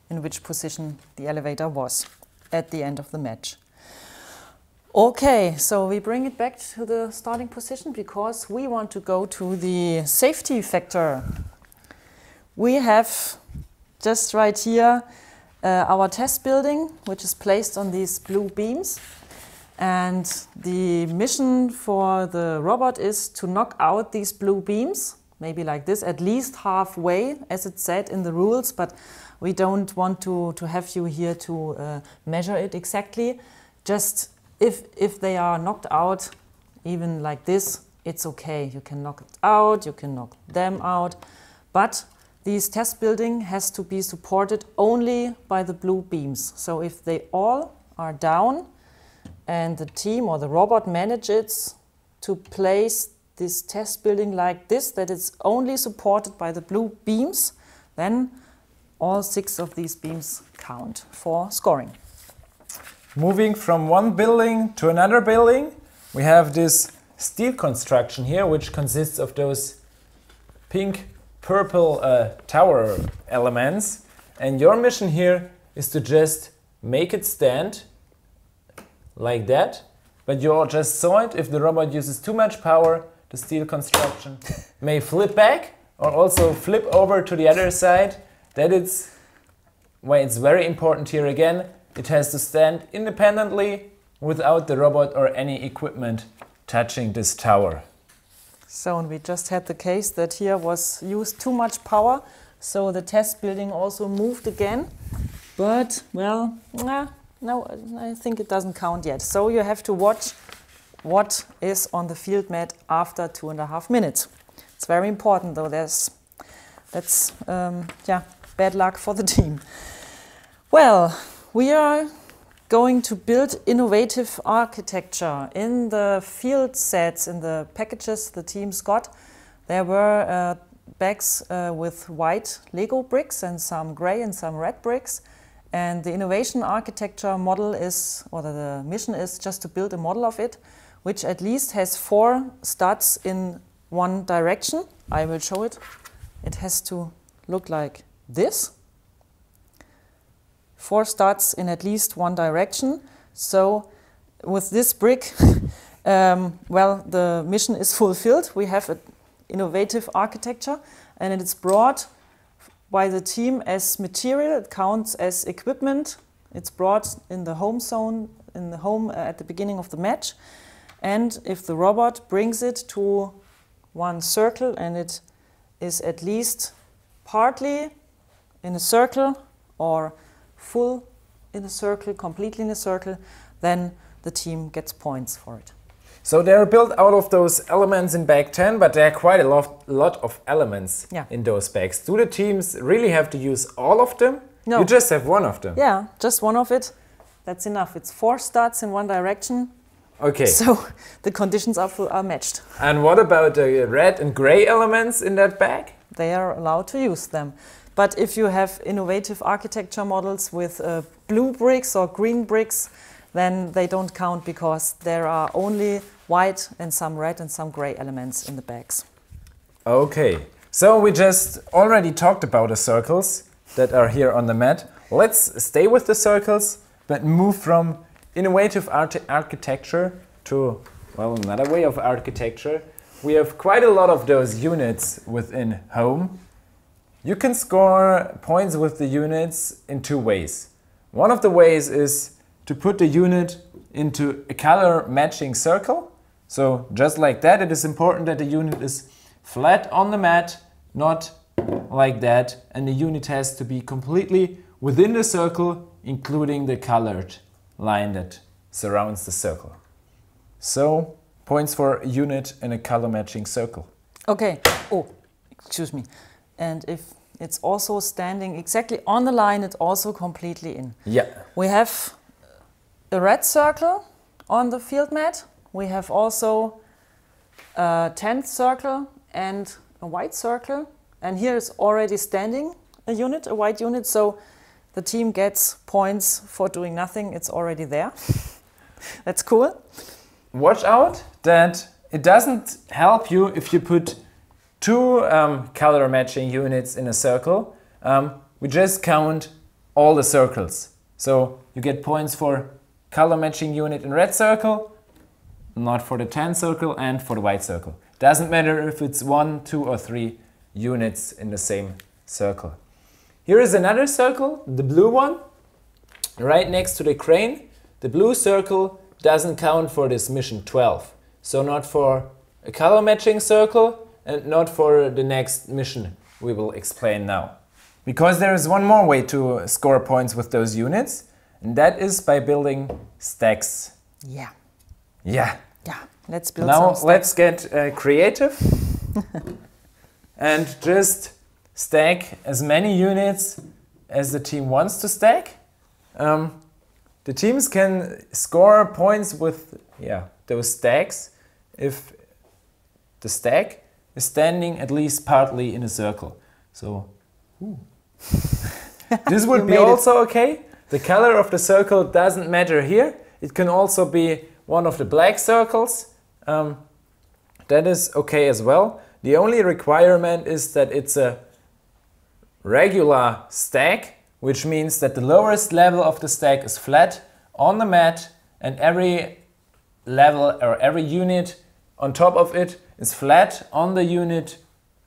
in which position the elevator was at the end of the match. Okay, so we bring it back to the starting position because we want to go to the safety factor. We have just right here our test building, which is placed on these blue beams. And the mission for the robot is to knock out these blue beams, maybe like this, at least halfway, as it said in the rules, but we don't want to have you here to measure it exactly. Just if they are knocked out, even like this, it's okay. You can knock it out, you can knock them out, but this test building has to be supported only by the blue beams. So if they all are down and the team or the robot manages to place this test building like this, that it's only supported by the blue beams, then all 6 of these beams count for scoring. Moving from one building to another building, we have this steel construction here, which consists of those pink purple tower elements, and your mission here is to just make it stand like that, but you all just saw it. If the robot uses too much power, the steel construction may flip back or also flip over to the other side. That is why it's very important here again. It has to stand independently without the robot or any equipment touching this tower. So we just had the case that here was used too much power, so the test building also moved again. But, well, no, I think it doesn't count yet. So you have to watch what is on the field mat after 2.5 minutes. It's very important, though. That's bad luck for the team. Well, we are going to build innovative architecture. In the field sets, in the packages the teams got, there were bags with white Lego bricks and some gray and some red bricks. And the innovation architecture model is, or the mission is just to build a model of it, which at least has 4 studs in one direction. I will show it. It has to look like this. 4 studs in at least one direction. So with this brick, well, the mission is fulfilled. We have an innovative architecture and it's brought by the team as material. It counts as equipment. It's brought in the home zone, in the home at the beginning of the match. And if the robot brings it to one circle and it is at least partly in a circle or full in a circle, completely in a circle, then the team gets points for it. So they're built out of those elements in bag 10, but there are quite a lot of elements in those bags. Do the teams really have to use all of them? No. You just have one of them? Yeah, just one of it. That's enough. It's 4 studs in one direction. Okay. So the conditions are matched. And what about the red and gray elements in that bag? They are allowed to use them. But if you have innovative architecture models with blue bricks or green bricks, then they don't count because there are only white and some red and some gray elements in the bags. Okay, so we just already talked about the circles that are here on the mat. Let's stay with the circles, but move from innovative architecture to, well, another way of architecture. We have quite a lot of those units within home. You can score points with the units in 2 ways. One of the ways is to put the unit into a color matching circle. So just like that, it is important that the unit is flat on the mat, not like that, and the unit has to be completely within the circle, including the colored line that surrounds the circle. So, points for a unit in a color matching circle. Okay. Oh, excuse me. And if it's also standing exactly on the line, it's also completely in. Yeah. We have a red circle on the field mat. We have also a 10th circle and a white circle. And here is already standing a unit, a white unit. So the team gets points for doing nothing. It's already there. That's cool. Watch out that it doesn't help you if you put two color matching units in a circle. We just count all the circles. So you get points for color matching unit in red circle, not for the 10 circle and for the white circle. Doesn't matter if it's 1, 2 or 3 units in the same circle. Here is another circle, the blue one, right next to the crane. The blue circle doesn't count for this mission 12. So not for a color matching circle and not for the next mission we will explain now. Because there is one more way to score points with those units, and that is by building stacks. Yeah. Yeah. Yeah. Let's build now some let's get creative and just stack as many units as the team wants to stack. The teams can score points with those stacks if the stack is standing at least partly in a circle. So this would be also okay. The color of the circle doesn't matter here. It can also be one of the black circles. That is okay as well. The only requirement is that it's a regular stack, which means that the lowest level of the stack is flat on the mat and every level or every unit on top of it is flat on the unit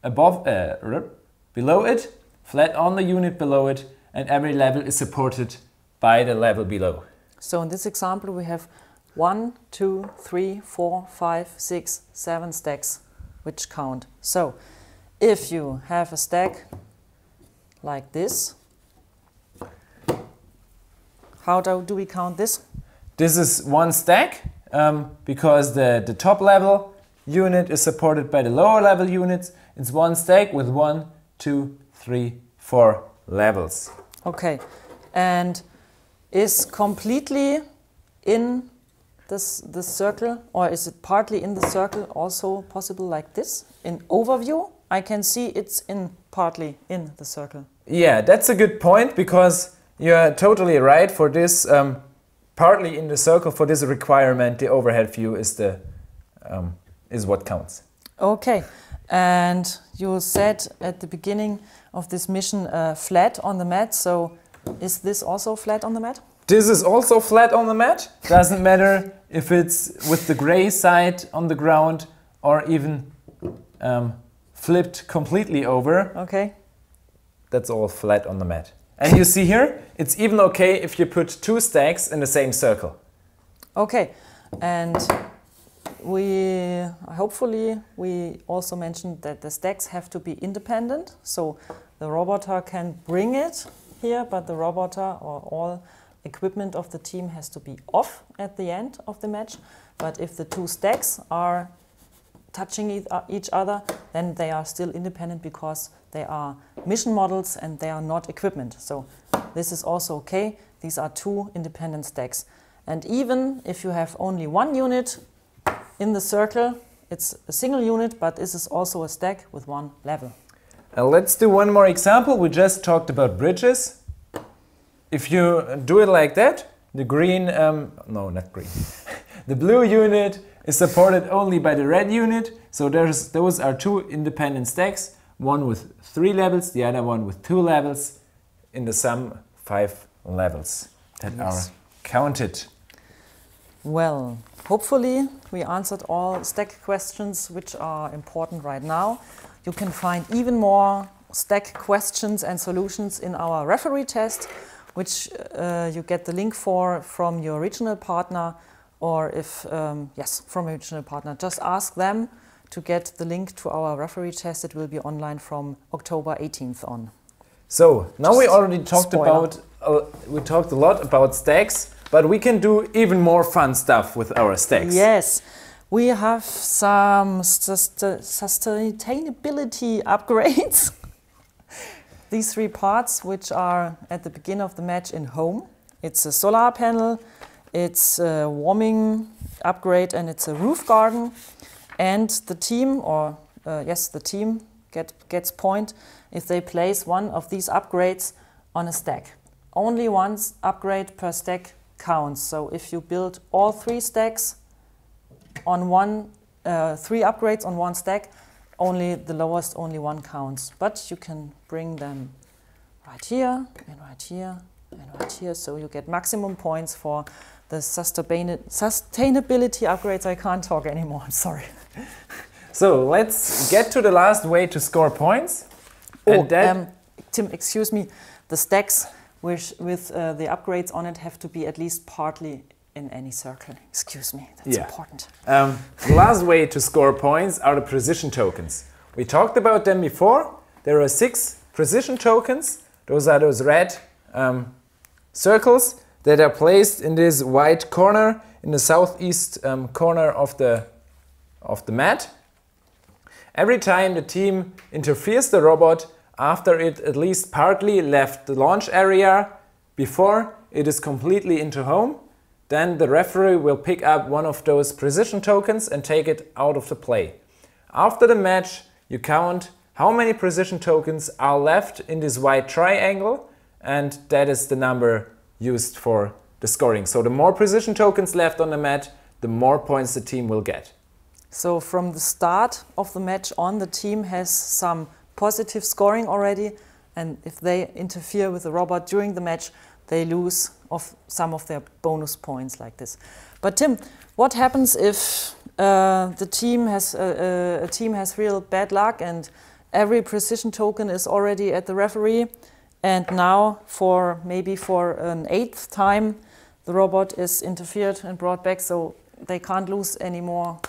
above, below it, flat on the unit below it, and every level is supported by the level below. So in this example we have 1, 2, 3, 4, 5, 6, 7 stacks which count. So if you have a stack like this, how do we count this? This is one stack because the top level unit is supported by the lower level units. It's one stack with 1, 2, 3, 4 levels. Okay, and is completely in this circle, or is it partly in the circle also possible like this? In overview, I can see it's partly in the circle. Yeah, that's a good point, because you're totally right. For this partly in the circle, for this requirement, the overhead view is what counts. Okay, and you said at the beginning of this mission flat on the mat, so is this also flat on the mat? This is also flat on the mat. Doesn't matter if it's with the gray side on the ground or even flipped completely over. Okay. That's all flat on the mat. And you see here, it's even okay if you put two stacks in the same circle. Okay, and hopefully we also mentioned that the stacks have to be independent. So the roboter can bring it here, but the roboter or all equipment of the team has to be off at the end of the match. But if the two stacks are touching each other, then they are still independent because they are mission models and they are not equipment. So this is also okay. These are two independent stacks. And even if you have only one unit in the circle, it's a single unit, but this is also a stack with one level. Let's do one more example. We just talked about bridges. If you do it like that, the green, no, not green. The blue unit is supported only by the red unit. So those are two independent stacks, one with 3 levels, the other one with 2 levels. In the sum, 5 levels that are counted. Well, hopefully we answered all stack questions which are important right now. You can find even more stack questions and solutions in our referee test, which you get the link for from your regional partner, or if, from a regional partner, just ask them to get the link to our referee test, it will be online from October 18th on. So now we already talked spoiler. we talked a lot about stacks, but we can do even more fun stuff with our stacks. Yes, we have some sustainability upgrades. These 3 parts, which are at the beginning of the match in home. It's a solar panel, it's a warming upgrade, and it's a roof garden. And the team, the team gets point if they place one of these upgrades on a stack. Only one upgrade per stack counts. So if you build all 3 stacks on 3 upgrades on 1 stack, only the lowest, only 1 counts. But you can bring them right here and right here and right here, so you get maximum points for the sustainability upgrades. I can't talk anymore, I'm sorry. So let's get to the last way to score points. Tim, excuse me, the stacks with the upgrades on it have to be at least partly in any circle. Excuse me, that's important. The last way to score points are the precision tokens. We talked about them before. There are 6 precision tokens. Those are those red circles that are placed in this white corner in the southeast corner of the mat. Every time the team interferes the robot after it at least partly left the launch area before it is completely into home, then the referee will pick up one of those precision tokens and take it out of the play. After the match, you count how many precision tokens are left in this white triangle, and that is the number used for the scoring. So the more precision tokens left on the mat, the more points the team will get. So from the start of the match on, the team has some positive scoring already, and if they interfere with the robot during the match, they lose some of their bonus points like this. But Tim, what happens if the team has a team has real bad luck and every precision token is already at the referee, and now maybe for an 8th time the robot is interfered and brought back, so they can't lose any more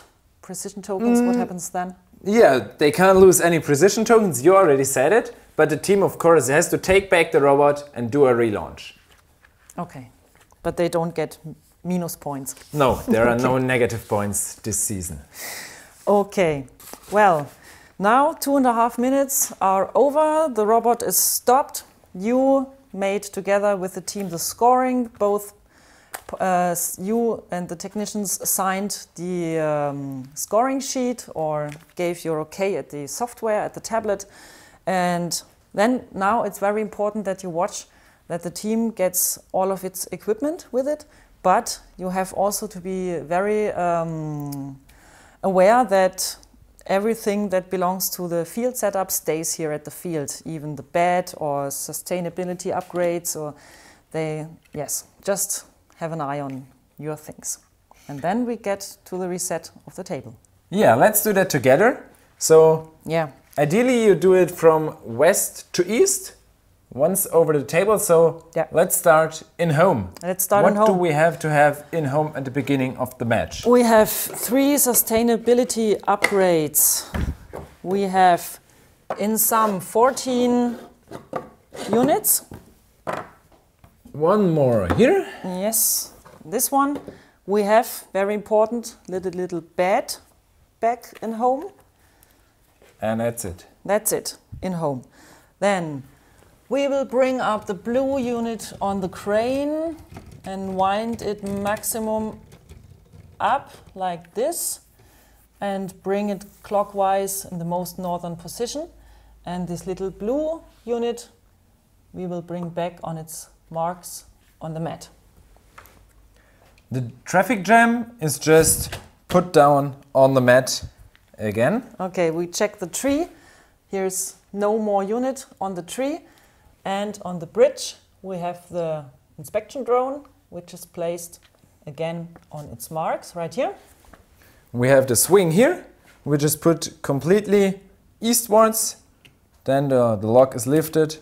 precision tokens? What happens then? Yeah, they can't lose any precision tokens, you already said it, but the team of course has to take back the robot and do a relaunch. Okay, but they don't get minus points. No, there are no negative points this season. Okay, well, now 2.5 minutes are over, the robot is stopped. You made together with the team the scoring, both you and the technicians signed the scoring sheet or gave your okay at the software, at the tablet. And then now it's very important that you watch that the team gets all of its equipment with it, but you have also to be very aware that everything that belongs to the field setup stays here at the field, even the bed or sustainability upgrades, or just have an eye on your things. And then we get to the reset of the table. Yeah, let's do that together. So ideally you do it from west to east, once over the table. So let's start in home. Let's start in home. What do we have to have in home at the beginning of the match? We have 3 sustainability upgrades. We have in sum 14 units. One more here. Yes, this one. We have, very important, little bed back in home. And that's it. That's it, in home. Then we will bring up the blue unit on the crane and wind it maximum up like this and bring it clockwise in the most northern position. And this little blue unit we will bring back on its marks on the mat. The traffic jam is just put down on the mat again. Okay, we check the tree. Here's no more unit on the tree. And on the bridge we have the inspection drone, which is placed again on its marks right here. We have the swing here, which is put completely eastwards. Then the lock is lifted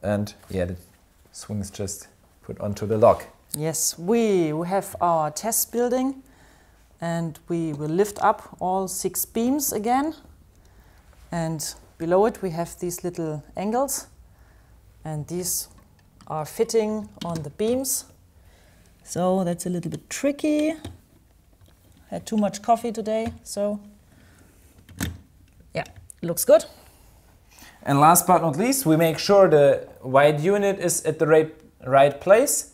and the swing is just put onto the lock. Yes, we have our test building and we will lift up all 6 beams again, and below it we have these little angles, and these are fitting on the beams. So that's a little bit tricky. Had too much coffee today, so yeah, looks good. And last but not least, we make sure the white unit is at the right place,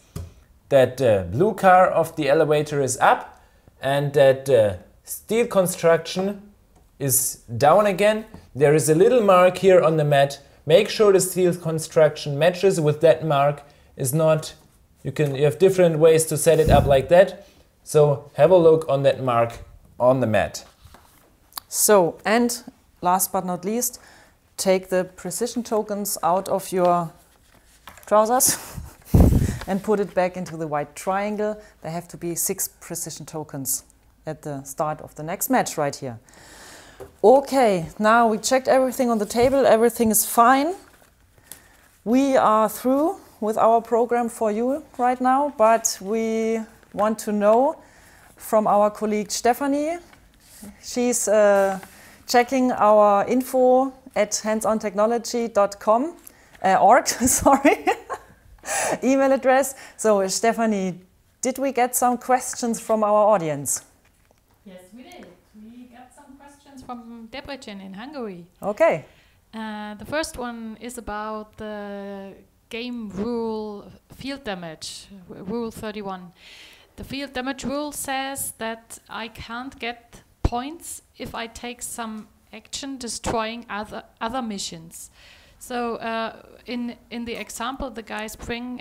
that the blue car of the elevator is up, and that the steel construction is down again. There is a little mark here on the mat. Make sure the steel construction matches with that mark. Is not, you have different ways to set it up like that. So have a look on that mark on the mat. So, and last but not least, take the precision tokens out of your trousers and put it back into the white triangle. There have to be 6 precision tokens at the start of the next match right here. Okay, now we checked everything on the table, everything is fine. We are through with our program for you right now, but we want to know from our colleague Stephanie. She's checking our info at handsontechnology.com, org, sorry, email address. So Stephanie, did we get some questions from our audience? Yes, we did. We got some questions from Debrecen in Hungary. Okay. The first one is about the game rule field damage, rule 31. The field damage rule says that I can't get points if I take some action destroying other missions. So in the example the guys bring,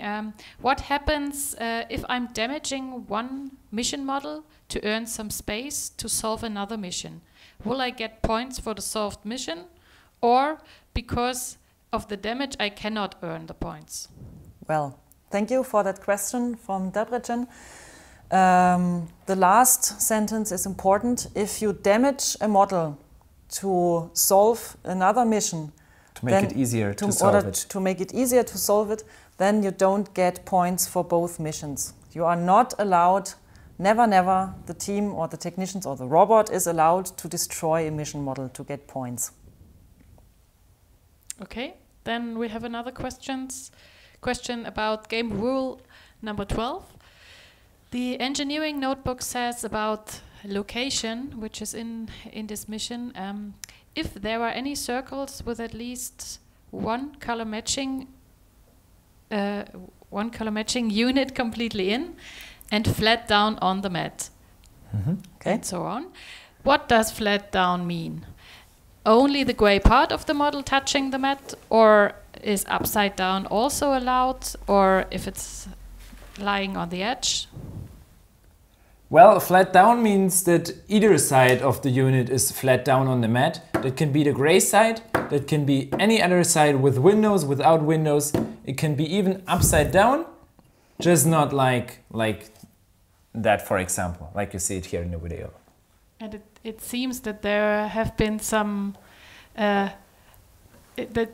what happens if I'm damaging one mission model to earn some space to solve another mission? Will I get points for the solved mission, or because of the damage I cannot earn the points? Well, thank you for that question from Debrecen. The last sentence is important. If you damage a model to solve another mission, to make it easier to solve it. To make it easier to solve it, then you don't get points for both missions. You are not allowed, never, the team or the technicians or the robot is allowed to destroy a mission model to get points. Okay, then we have another question about game rule number 12. The engineering notebook says about location, which is in this mission, if there are any circles with at least one color matching unit completely in and flat down on the mat, okay, and so on. What does flat down mean? Only the gray part of the model touching the mat, or is upside down also allowed, or if it's lying on the edge? Well, flat down means that either side of the unit is flat down on the mat. That can be the gray side, that can be any other side with windows, without windows. It can be even upside down, just not like that, for example, like you see it here in the video. And it seems that there have been some, that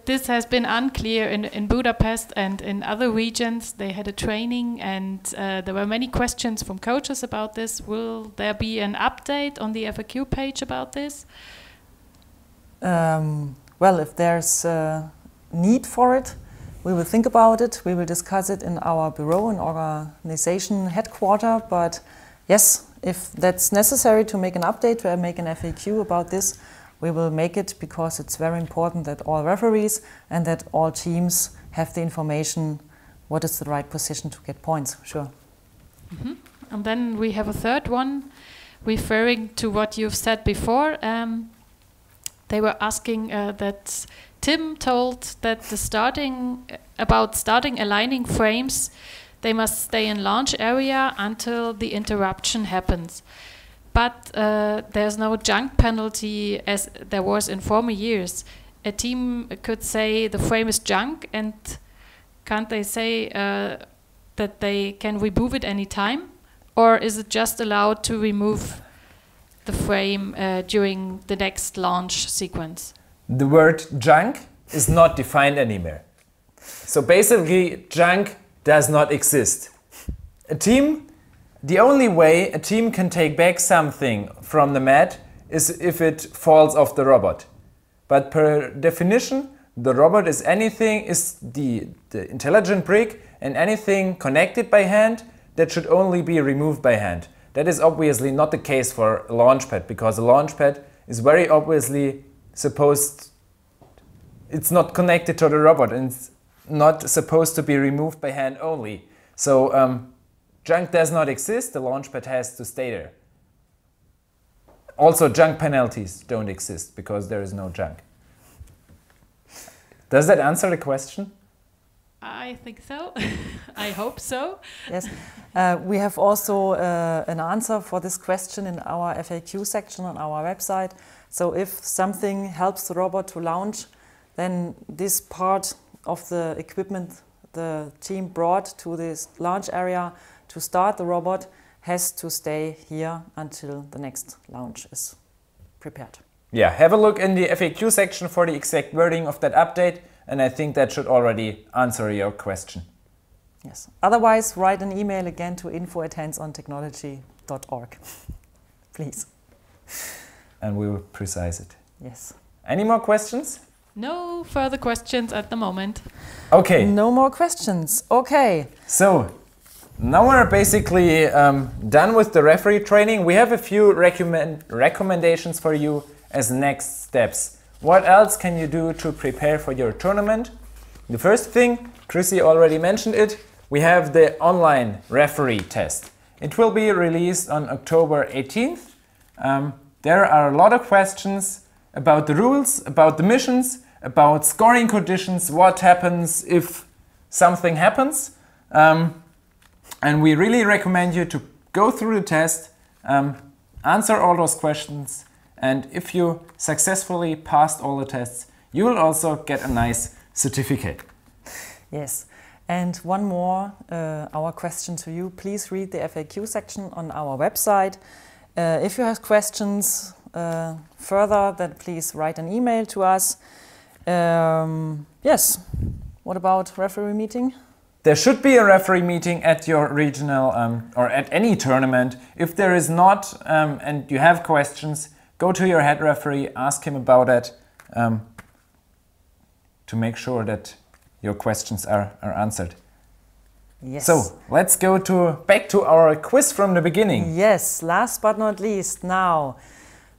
this has been unclear in Budapest and in other regions. They had a training, and there were many questions from coaches about this. Will there be an update on the FAQ page about this? Well, if there's a need for it, we will think about it. We will discuss it in our bureau and organization headquarters. But yes, if that's necessary to make an update, to make an FAQ about this, we will make it, because it's very important that all referees and that all teams have the information what is the right position to get points. Sure. Mm-hmm. And then we have a third one referring to what you've said before. They were asking that Tim told that starting aligning frames, they must stay in launch area until the interruption happens. But there's no junk penalty as there was in former years. A team could say the frame is junk, and can't they say that they can remove it any time? Or is it just allowed to remove the frame during the next launch sequence? The word junk is not defined anymore. So basically, junk does not exist. A team The only way a team can take back something from the mat is if it falls off the robot. But per definition, the robot is the intelligent brick, and anything connected by hand that should only be removed by hand. That is obviously not the case for a launch pad, because a launch pad is very obviously it's not connected to the robot and it's not supposed to be removed by hand only. So junk does not exist, the launch pad has to stay there. Also, junk penalties don't exist because there is no junk. Does that answer the question? I think so. I hope so. Yes. We have also an answer for this question in our FAQ section on our website. So if something helps the robot to launch, then this part of the equipment the team brought to this launch area to start the robot has to stay here until the next launch is prepared. Yeah, have a look in the FAQ section for the exact wording of that update, and I think that should already answer your question. Yes. Otherwise, write an email again to info@handsontechnology.org. Please. And we will precise it. Yes. Any more questions? No further questions at the moment. Okay. No more questions. Okay. So, now we're basically done with the referee training. We have a few recommendations for you as next steps. What else can you do to prepare for your tournament? The first thing, Chrissy already mentioned it, we have the online referee test. It will be released on October 18th. There are a lot of questions about the rules, about the missions, about scoring conditions, what happens if something happens. And we really recommend you to go through the test, answer all those questions, and if you successfully passed all the tests, you will also get a nice certificate. Yes. And one more, our question to you, please read the FAQ section on our website. If you have questions further, then please write an email to us. Yes. What about referee meeting? There should be a referee meeting at your regional or at any tournament. If there is not and you have questions, go to your head referee, ask him about it to make sure that your questions are answered. Yes. So let's go back to our quiz from the beginning. Yes, last but not least, now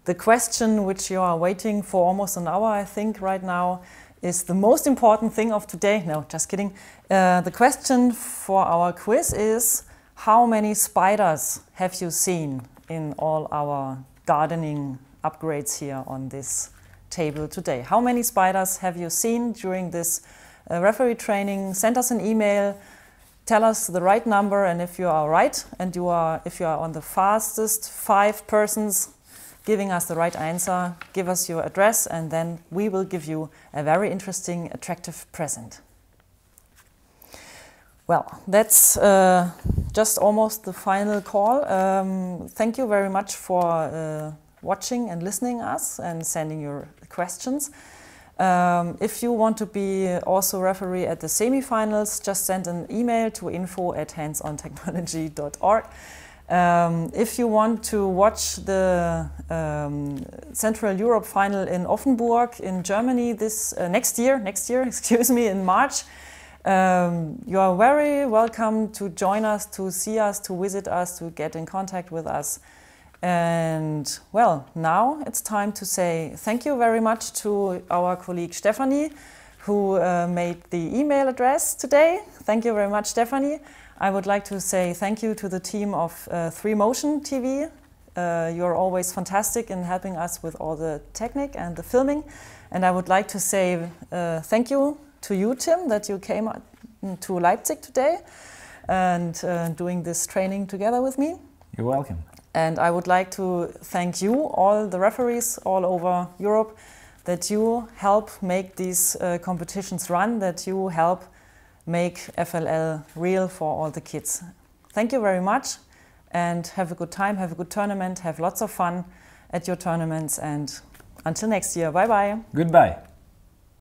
the question which you are waiting for almost an hour, I think, right now, is the most important thing of today. No, just kidding. The question for our quiz is, how many spiders have you seen in all our gardening upgrades here on this table today? How many spiders have you seen during this referee training? Send us an email, tell us the right number, and if you are right, and if you are on the fastest 5 persons giving us the right answer, give us your address, and then we will give you a very interesting, attractive present. Well, that's just almost the final call. Thank you very much for watching and listening us and sending your questions. If you want to be also referee at the semifinals, just send an email to info@handsontechnology.org. If you want to watch the Central Europe final in Offenburg in Germany next year, excuse me, in March, you are very welcome to join us, to see us, to visit us, to get in contact with us. And well, now it's time to say thank you very much to our colleague Stephanie, who made the email address today. Thank you very much, Stephanie. I would like to say thank you to the team of 3Motion TV. You're always fantastic in helping us with all the technique and the filming. And I would like to say thank you to you, Tim, that you came to Leipzig today and doing this training together with me. You're welcome. And I would like to thank you, all the referees all over Europe, that you help make these competitions run, that you help make FLL real for all the kids. Thank you very much, and have a good time, have a good tournament, have lots of fun at your tournaments, and until next year, bye-bye. Goodbye.